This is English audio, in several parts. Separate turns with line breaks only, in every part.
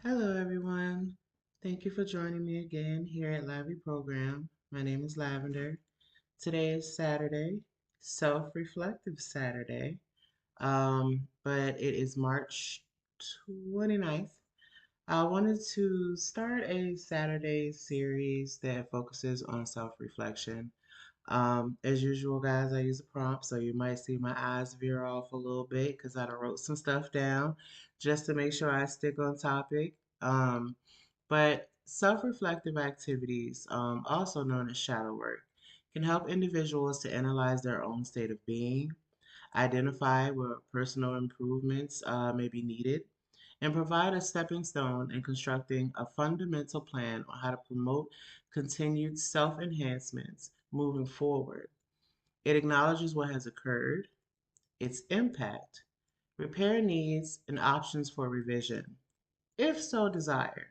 Hello, everyone. Thank you for joining me again here at LAVI Program. My name is Lavender. Today is Saturday, self-reflective Saturday, but it is March 29th. I wanted to start a Saturday series that focuses on self-reflection. As usual, guys, I use a prompt, so you might see my eyes veer off a little bit because I done wrote some stuff down just to make sure I stick on topic. But self-reflective activities, also known as shadow work, can help individuals to analyze their own state of being, identify where personal improvements may be needed, and provide a stepping stone in constructing a fundamental plan on how to promote continued self enhancements moving forward. It acknowledges what has occurred, its impact, repair needs, and options for revision, if so desired.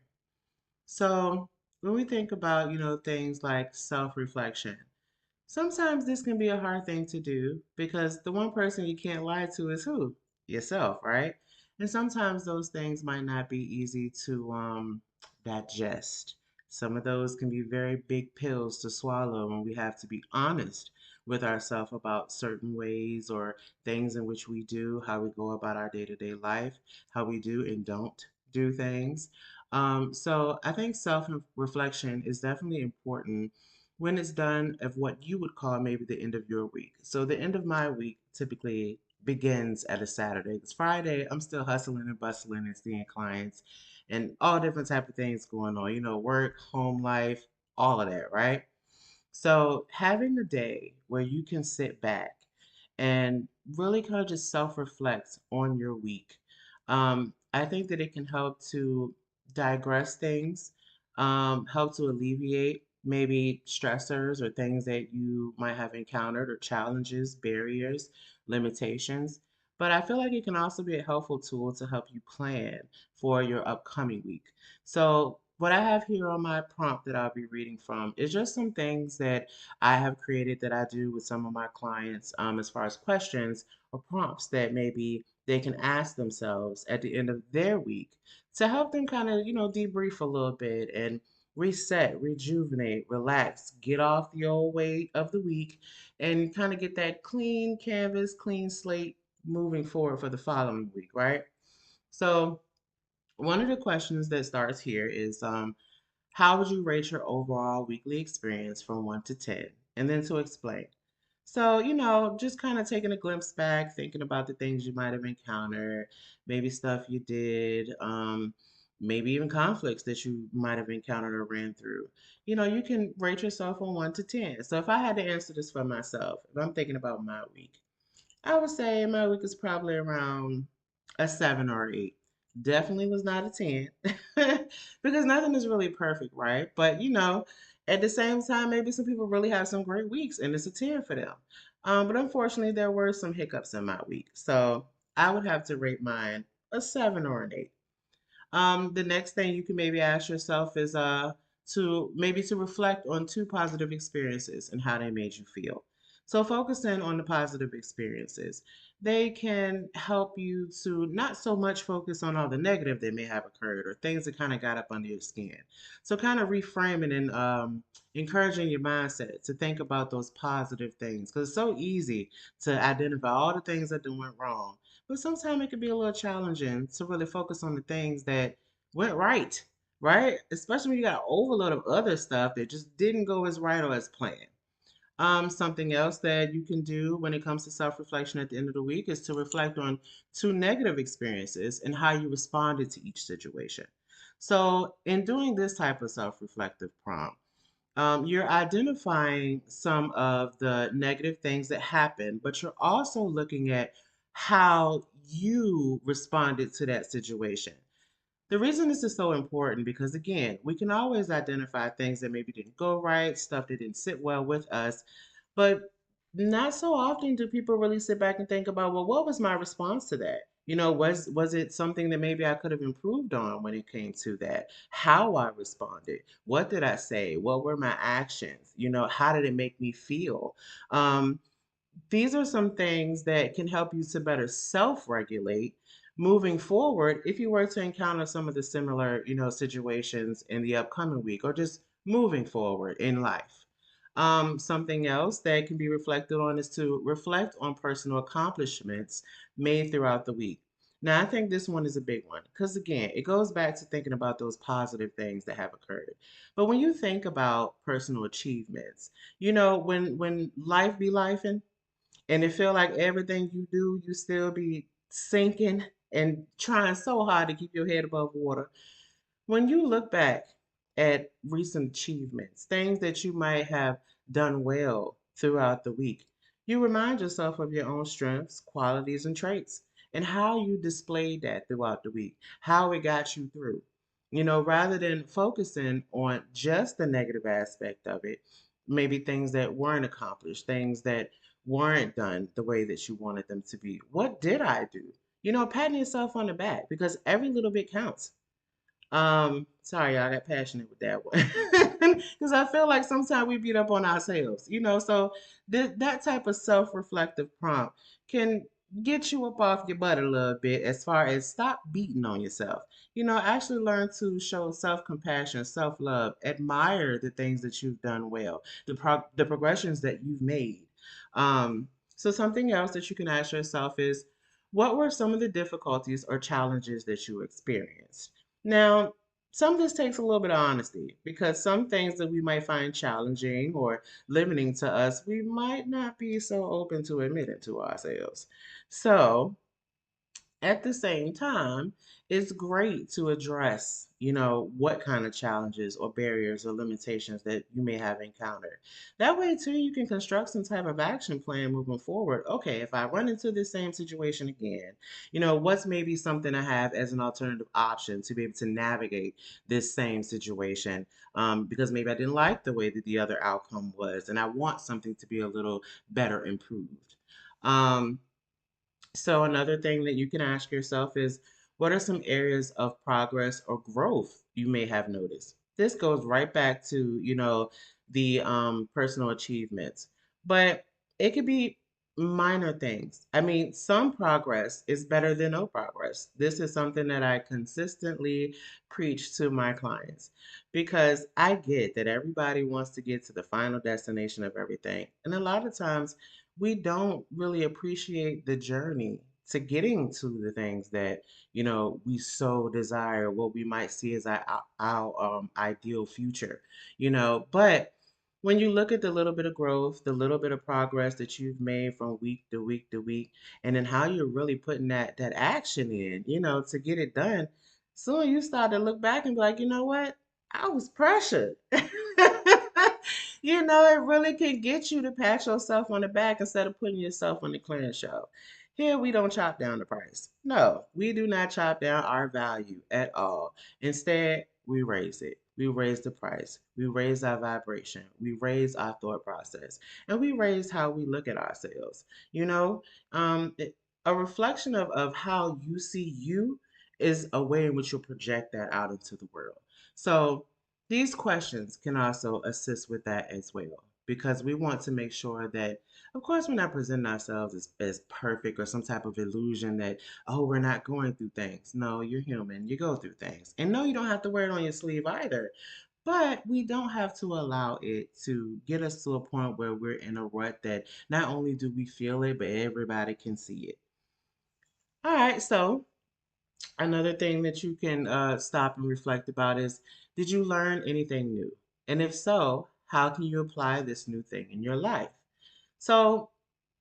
So, when we think about, things like self-reflection, sometimes this can be a hard thing to do because the one person you can't lie to is who? Yourself, right? And sometimes those things might not be easy to digest. Some of those can be very big pills to swallow, and we have to be honest with ourselves about certain ways or things in which we do, how we go about our day to day life, how we do and don't do things. So I think self reflection is definitely important when it's done of what you would call maybe the end of your week. So the end of my week typically begins at a Saturday. It's Friday, I'm still hustling and bustling and seeing clients and all different type of things going on, work, home life, all of that, right? So having a day where you can sit back and really kind of just self-reflect on your week. I think that it can help to digress things, help to alleviate maybe stressors or things that you might have encountered or challenges, barriers, limitations. But I feel like it can also be a helpful tool to help you plan for your upcoming week. So, what I have here on my prompt that I'll be reading from is just some things that I have created that I do with some of my clients as far as questions or prompts that maybe they can ask themselves at the end of their week to help them kind of, debrief a little bit and reset, rejuvenate, relax, get off the old weight of the week and kind of get that clean canvas, clean slate moving forward for the following week, right? So, one of the questions that starts here is how would you rate your overall weekly experience from 1 to 10? And then to explain. So, just kind of taking a glimpse back, thinking about the things you might have encountered, maybe stuff you did, maybe even conflicts that you might have encountered or ran through. You can rate yourself on 1 to 10. So, if I had to answer this for myself, if I'm thinking about my week, I would say my week is probably around a 7 or 8. Definitely was not a 10 because nothing is really perfect, right? But at the same time, maybe some people really have some great weeks and it's a 10 for them. But unfortunately, there were some hiccups in my week. So I would have to rate mine a 7 or an 8. The next thing you can maybe ask yourself is to reflect on two positive experiences and how they made you feel. So focusing on the positive experiences, they can help you to not so much focus on all the negative that may have occurred or things that kind of got up under your skin. So kind of reframing and encouraging your mindset to think about those positive things because it's so easy to identify all the things that went wrong, but sometimes it can be a little challenging to really focus on the things that went right, right? Especially when you got an overload of other stuff that just didn't go as right or as planned. Something else that you can do when it comes to self reflection at the end of the week is to reflect on two negative experiences and how you responded to each situation. So, in doing this type of self reflective prompt, you're identifying some of the negative things that happen, but you're also looking at how you responded to that situation. The reason this is so important because again, we can always identify things that maybe didn't go right, stuff that didn't sit well with us, but not so often do people really sit back and think about, well, what was my response to that? Was it something that maybe I could have improved on when it came to that? How I responded? What did I say? What were my actions? How did it make me feel? These are some things that can help you to better self regulate Moving forward, if you were to encounter some of the similar, situations in the upcoming week or just moving forward in life. Something else that can be reflected on is to reflect on personal accomplishments made throughout the week. Now, I think this one is a big one because, again, it goes back to thinking about those positive things that have occurred. But when you think about personal achievements, when life be lifing, and it feel like everything you do, you still be sinking and trying so hard to keep your head above water. When you look back at recent achievements, things that you might have done well throughout the week, you remind yourself of your own strengths, qualities, and traits, and how you displayed that throughout the week, how it got you through. Rather than focusing on just the negative aspect of it, maybe things that weren't accomplished, things that weren't done the way that you wanted them to be. What did I do? Patting yourself on the back because every little bit counts. Sorry, y'all, I got passionate with that one. Because I feel like sometimes we beat up on ourselves, so that type of self-reflective prompt can get you up off your butt a little bit as far as stop beating on yourself. Actually learn to show self-compassion, self-love, admire the things that you've done well, the progressions that you've made. So something else that you can ask yourself is, what were some of the difficulties or challenges that you experienced? Now, some of this takes a little bit of honesty because some things that we might find challenging or limiting to us, we might not be so open to admitting to ourselves. So, at the same time, it's great to address, what kind of challenges or barriers or limitations that you may have encountered. That way, too, you can construct some type of action plan moving forward. Okay, if I run into this same situation again, what's maybe something I have as an alternative option to be able to navigate this same situation? Because maybe I didn't like the way that the other outcome was, and I want something to be a little better improved. Um, so another thing that you can ask yourself is, what are some areas of progress or growth you may have noticed? This goes right back to, the personal achievements, but it could be minor things. I mean, some progress is better than no progress. This is something that I consistently preach to my clients because I get that everybody wants to get to the final destination of everything. And a lot of times we don't really appreciate the journey to getting to the things that we so desire, what we might see as our ideal future. But when you look at the little bit of growth, the little bit of progress that you've made from week to week to week, and then how you're really putting that action in, to get it done, soon you start to look back and be like, you know what, I was pressured. It really can get you to pat yourself on the back instead of putting yourself on the clearance show. Here, we don't chop down the price. No, we do not chop down our value at all. Instead, we raise it. We raise the price. We raise our vibration. We raise our thought process. And we raise how we look at ourselves. You know, a reflection of how you see you is a way in which you'll project that out into the world. So, these questions can also assist with that as well because we want to make sure that, of course, we're not presenting ourselves as perfect or some type of illusion that, oh, we're not going through things. No, you're human. You go through things. And no, you don't have to wear it on your sleeve either. But we don't have to allow it to get us to a point where we're in a rut that not only do we feel it, but everybody can see it. All right, so another thing that you can stop and reflect about is, did you learn anything new? And if so, how can you apply this new thing in your life? So,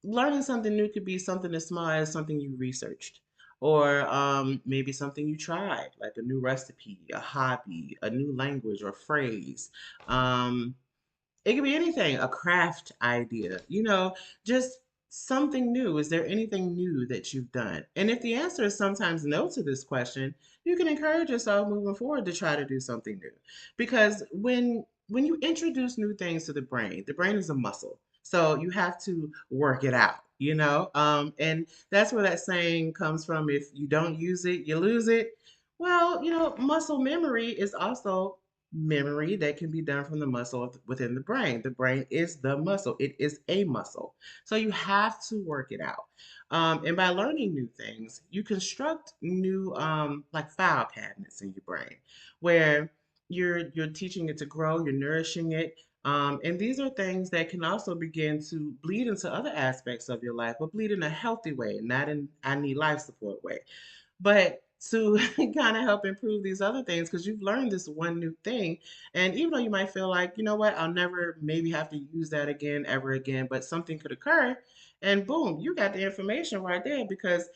learning something new could be something as small as something you researched, or maybe something you tried, like a new recipe, a hobby, a new language or phrase. Um, it could be anything, a craft idea, just something new. Is there anything new that you've done? And if the answer is sometimes no to this question, you can encourage yourself moving forward to try to do something new. Because when you introduce new things to the brain is a muscle. So you have to work it out, and that's where that saying comes from. If you don't use it, you lose it. Well, muscle memory is also memory that can be done from the muscle within the brain. The brain is the muscle, it is a muscle. So you have to work it out. And by learning new things, you construct new like file cabinets in your brain where you're teaching it to grow, you're nourishing it. And these are things that can also begin to bleed into other aspects of your life, but bleed in a healthy way, not in I need life support way, but to kind of help improve these other things because you've learned this one new thing. And even though you might feel like, you know what, I'll never maybe have to use that again, ever again, but something could occur and boom, you got the information right there because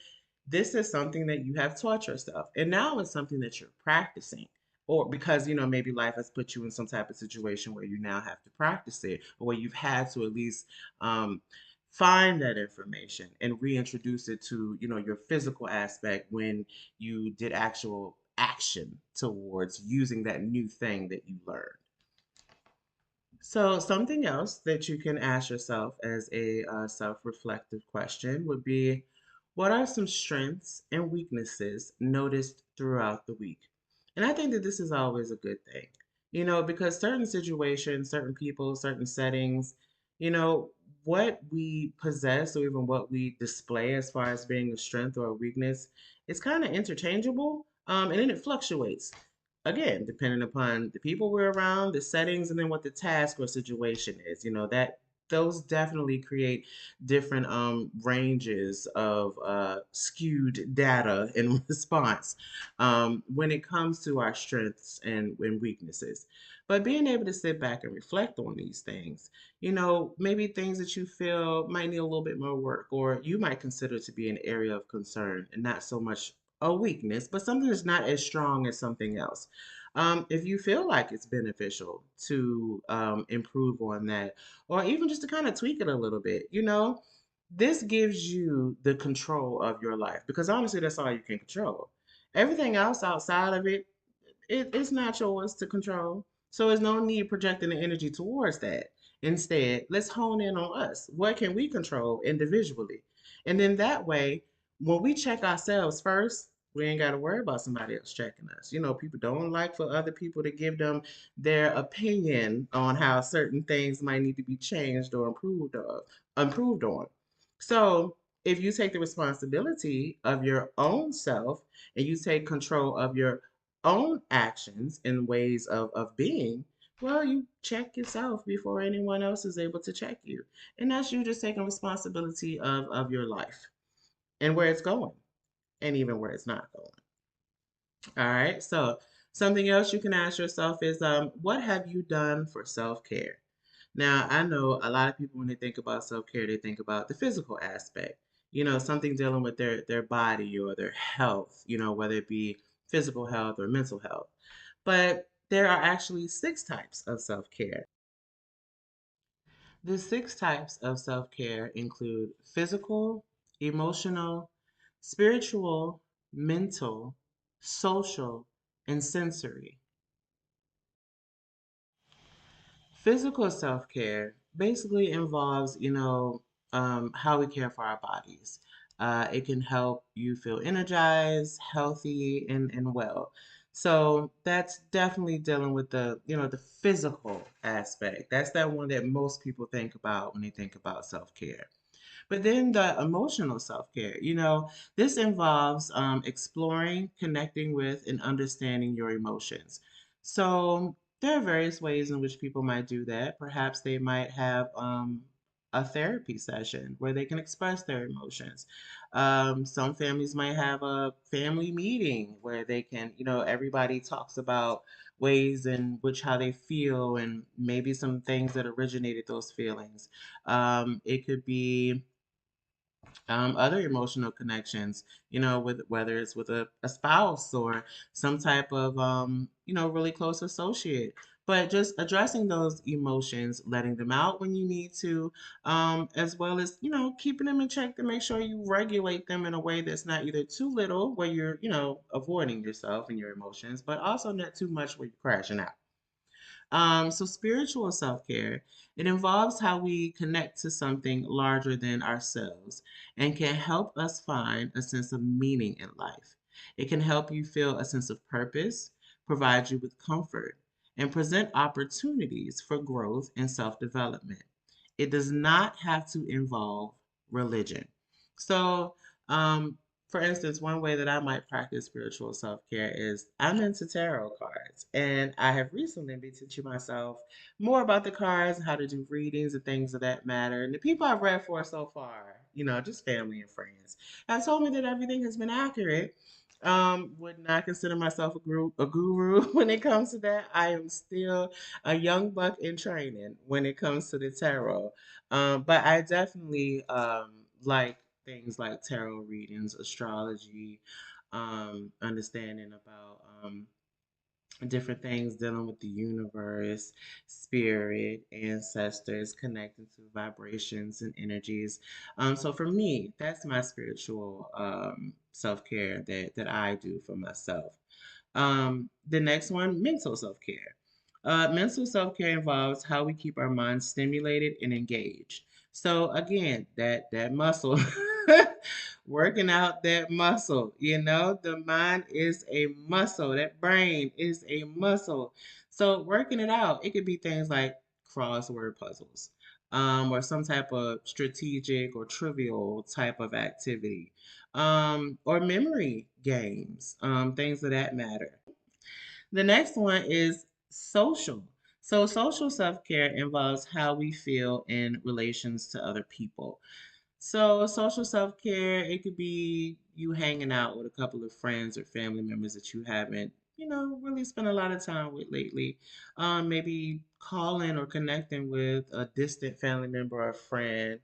this is something that you have taught yourself. And now it's something that you're practicing. Or because, maybe life has put you in some type of situation where you now have to practice it, or where you've had to at least um, find that information and reintroduce it to, your physical aspect when you did actual action towards using that new thing that you learned. So, something else that you can ask yourself as a self reflective question would be, what are some strengths and weaknesses noticed throughout the week? And I think that this is always a good thing, because certain situations, certain people, certain settings, you know, what we possess or even what we display as far as being a strength or a weakness, it's kind of interchangeable, and then it fluctuates again, depending upon the people we're around, the settings, and then what the task or situation is. That those definitely create different ranges of skewed data and response when it comes to our strengths and weaknesses. But being able to sit back and reflect on these things, maybe things that you feel might need a little bit more work, or you might consider to be an area of concern and not so much a weakness, but something that's not as strong as something else. If you feel like it's beneficial to improve on that, or even just to kind of tweak it a little bit, this gives you the control of your life because honestly, that's all you can control. Everything else outside of it's not yours to control. So there's no need projecting the energy towards that. Instead, let's hone in on us. What can we control individually? And then that way, when we check ourselves first, we ain't got to worry about somebody else checking us. People don't like for other people to give them their opinion on how certain things might need to be changed or improved on. So if you take the responsibility of your own self and you take control of your own actions and ways of being, well, you check yourself before anyone else is able to check you. And that's you just taking responsibility of your life and where it's going and even where it's not going. All right. So something else you can ask yourself is what have you done for self-care? Now, I know a lot of people when they think about self-care, they think about the physical aspect, something dealing with their body or their health, whether it be physical health or mental health. But there are actually six types of self-care. The six types of self-care include physical, emotional, spiritual, mental, social, and sensory. Physical self care basically involves, how we care for our bodies. It can help you feel energized, healthy, and well. So that's definitely dealing with the physical aspect. That's that one that most people think about when they think about self care. But then the emotional self care, this involves exploring, connecting with, and understanding your emotions. So there are various ways in which people might do that. Perhaps they might have a therapy session where they can express their emotions. Some families might have a family meeting where they can, everybody talks about ways in which how they feel and maybe some things that originated those feelings. It could be other emotional connections, with whether it's with a spouse or some type of, really close associate. But just addressing those emotions, letting them out when you need to, as well as, keeping them in check to make sure you regulate them in a way that's not either too little, where you're, avoiding yourself and your emotions, but also not too much where you're crashing out. So spiritual self-care, it involves how we connect to something larger than ourselves and can help us find a sense of meaning in life. It can help you feel a sense of purpose, provide you with comfort, and present opportunities for growth and self development. It does not have to involve religion. So, um, for instance, one way that I might practice spiritual self care is I'm into tarot cards, and I have recently been teaching myself more about the cards, how to do readings, and things of that matter. And the people I've read for so far, just family and friends, have told me that everything has been accurate. Would not consider myself a guru when it comes to that. I am still a young buck in training when it comes to the tarot. But I definitely like things like tarot readings, astrology, understanding about different things dealing with the universe, spirit, ancestors, connecting to vibrations and energies. So for me, that's my spiritual self care that I do for myself. The next one, mental self care. Mental self care involves how we keep our minds stimulated and engaged. So again, that muscle, working out that muscle. The mind is a muscle. That brain is a muscle. So working it out, it could be things like crossword puzzles, or some type of strategic or trivial type of activity, or memory games, things of that matter. The next one is social. So, social self care involves how we feel in relations to other people. So, social self care, it could be you hanging out with a couple of friends or family members that you haven't, really spent a lot of time with lately. Maybe calling or connecting with a distant family member or friend.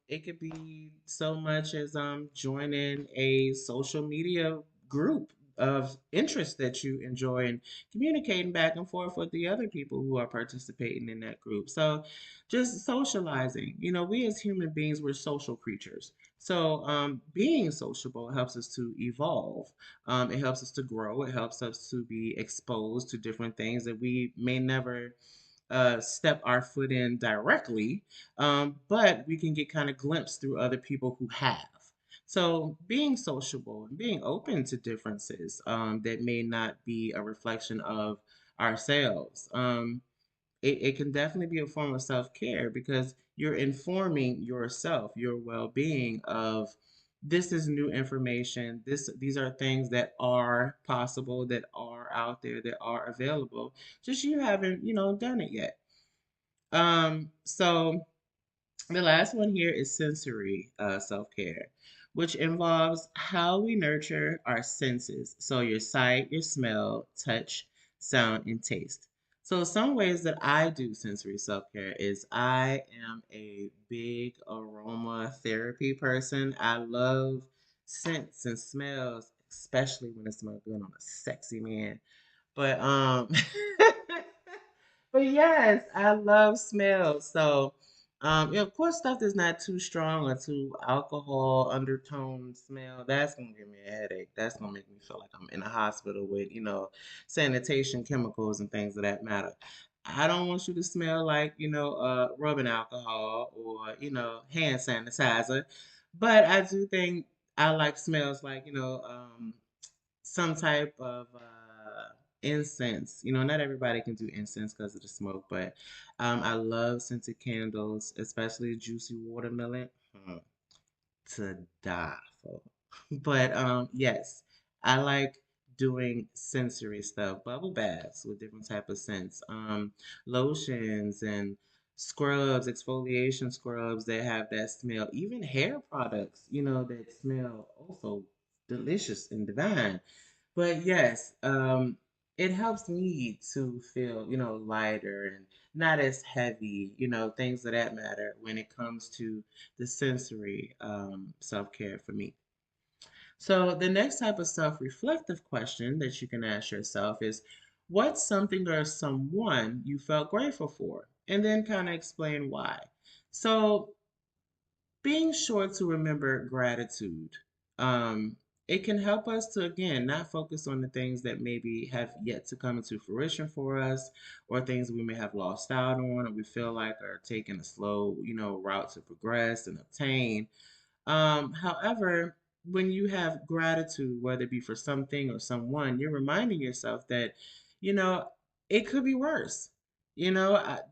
It could be so much as joining a social media group of interest that you enjoy and communicating back and forth with the other people who are participating in that group. So, just socializing. We as human beings, we're social creatures. So, being sociable helps us to evolve. It helps us to grow. It helps us to be exposed to different things that we may never step our foot in directly, but we can get kind of glimpse through other people who have. So, being sociable and being open to differences that may not be a reflection of ourselves. It can definitely be a form of self-care because you're informing yourself, your well-being of this is new information. These are things that are possible, that are out there, that are available. Just you haven't, done it yet. So the last one here is sensory self care, which involves how we nurture our senses. So, your sight, your smell, touch, sound, and taste. So, some ways that I do sensory self care is I am a big aroma therapy person. I love scents and smells, especially when it smells good on a sexy man. But but yes, I love smells. So of course stuff that's not too strong or too alcohol undertone smell, that's gonna give me a headache. That's gonna make me feel like I'm in a hospital with, sanitation chemicals and things of that matter. I don't want you to smell like, rubbing alcohol or, hand sanitizer. But I do think I like smells like, some type of incense. Not everybody can do incense because of the smoke, but I love scented candles, especially juicy watermelon. To die for. But yes, I like doing sensory stuff, bubble baths with different type of scents, lotions and scrubs, exfoliation scrubs that have that smell, even hair products, that smell also delicious and divine. But yes, it helps me to feel, lighter and not as heavy, things of that matter when it comes to the sensory self care for me. So, the next type of self reflective question that you can ask yourself is what's something or someone you felt grateful for? And then kind of explain why. So, being sure to remember gratitude. Um, it can help us to, again, not focus on the things that maybe have yet to come into fruition for us or things we may have lost out on or we feel like are taking a slow, route to progress and obtain. However, when you have gratitude, whether it be for something or someone, you're reminding yourself that, you know, it could be worse.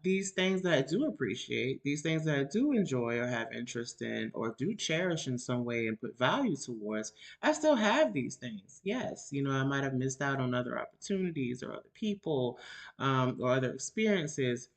These things that I do appreciate, these things that I do enjoy or have interest in or do cherish in some way and put value towards, I still have these things. Yes, I might have missed out on other opportunities or other people, or other experiences,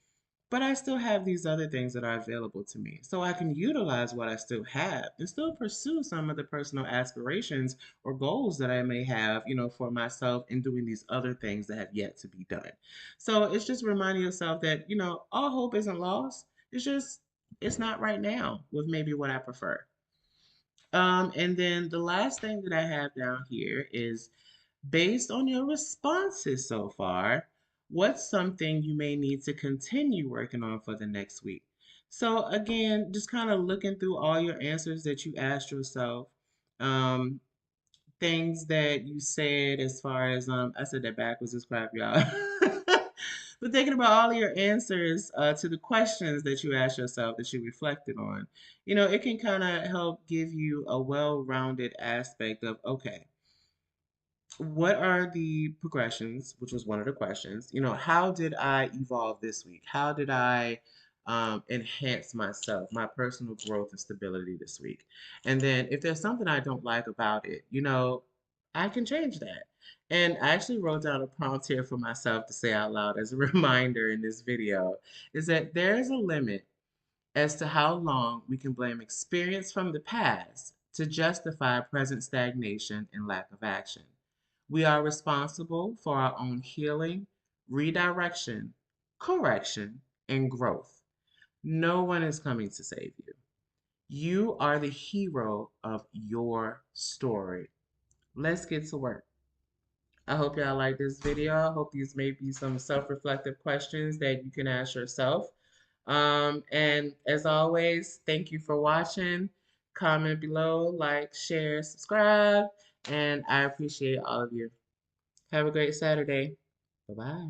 but I still have these other things that are available to me. So I can utilize what I still have and still pursue some of the personal aspirations or goals that I may have, for myself in doing these other things that have yet to be done. So it's just reminding yourself that, all hope isn't lost. It's just, it's not right now with maybe what I prefer. And then the last thing that I have down here is, based on your responses so far, what's something you may need to continue working on for the next week? So, again, just kind of looking through all your answers that you asked yourself, um, things that you said as far as, I said that backwards is crap, y'all. But thinking about all of your answers to the questions that you asked yourself that you reflected on, it can kind of help give you a well rounded aspect of, okay, what are the progressions, which was one of the questions. How did I evolve this week? How did I enhance myself, my personal growth and stability this week? And then if there's something I don't like about it, I can change that. And I actually wrote down a prompt here for myself to say out loud as a reminder in this video, is that there is a limit as to how long we can blame experience from the past to justify present stagnation and lack of action. We are responsible for our own healing, redirection, correction, and growth. No one is coming to save you. You are the hero of your story. Let's get to work. I hope y'all like this video. I hope these may be some self-reflective questions that you can ask yourself. And as always, thank you for watching. Comment below, like, share, subscribe, and I appreciate all of you. Have a great Saturday. Bye-bye.